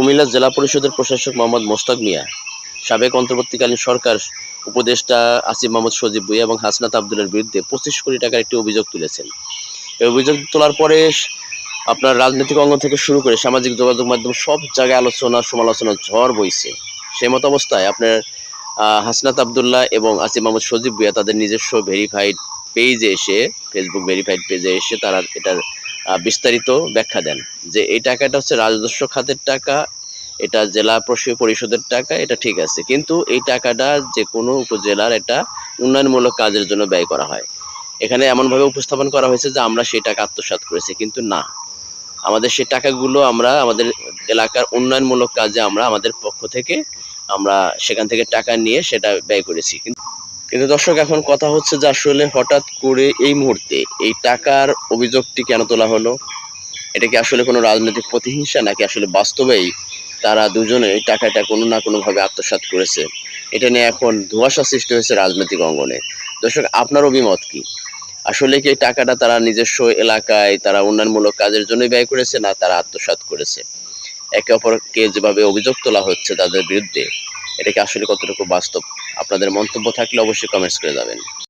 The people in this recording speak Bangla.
কুমিল্লা জেলা পরিষদের প্রশাসক মোহাম্মদ মোস্তাক মিয়া, সাবেক অন্তর্বর্তীকালীন সরকার উপদেষ্টা আসিফ মাহমুদ সজীব ভুঁইয়া এবং হাসনাত আবদুল্লার বিরুদ্ধে 25 কোটি টাকার একটি অভিযোগ তুলেছেন। এই অভিযোগ তোলার পরে আপনার রাজনৈতিক অঙ্গন থেকে শুরু করে সামাজিক যোগাযোগ মাধ্যম সব জায়গায় আলোচনা সমালোচনার ঝড় বইছে। সেই মতো অবস্থায় আপনার হাসনাত আবদুল্লাহ এবং আসিফ মাহমুদ সজীব ভুঁইয়া তাদের নিজস্ব ভেরিফাইড পেজে এসে, ফেসবুক ভেরিফাইড পেজে এসে তারা এটার বিস্তারিত ব্যাখ্যা দেন যে এই টাকাটা হচ্ছে রাজস্ব খাতের টাকা, এটা জেলা পরিষদের টাকা, এটা ঠিক আছে, কিন্তু এই টাকাটা যে কোনো উপজেলার এটা উন্নয়নমূলক কাজের জন্য ব্যয় করা হয়। এখানে এমনভাবে উপস্থাপন করা হয়েছে যে আমরা সেই টাকা আত্মসাৎ করেছি, কিন্তু না, আমাদের সেই টাকাগুলো আমরা আমাদের এলাকার উন্নয়নমূলক কাজে আমরা আমাদের পক্ষ থেকে আমরা সেখান থেকে টাকা নিয়ে সেটা ব্যয় করেছি। কিন্তু দর্শক, এখন কথা হচ্ছে যে আসলে হঠাৎ করে এই মুহূর্তে এই টাকার অভিযোগটি কেন তোলা হলো? এটা কি আসলে কোনো রাজনৈতিক প্রতিহিংসা, নাকি আসলে বাস্তবেই তারা দুজনে এই টাকাটা কোনো না কোনোভাবে আত্মসাৎ করেছে? এটা নিয়ে এখন ধোঁয়াশা সৃষ্টি হয়েছে রাজনৈতিক অঙ্গনে। দর্শক, আপনার অভিমত কি? আসলে কি এই টাকাটা তারা নিজস্ব এলাকায় তারা উন্নয়নমূলক কাজের জন্য ব্যয় করেছে, না তারা আত্মসাৎ করেছে? একে অপরকে যেভাবে অভিযোগ তোলা হচ্ছে তাদের বিরুদ্ধে, এটা কি আসলে কতটুকু বাস্তব? আপনাদের মন্তব্য থাকলে অবশ্যই কমেন্টস করে যাবেন।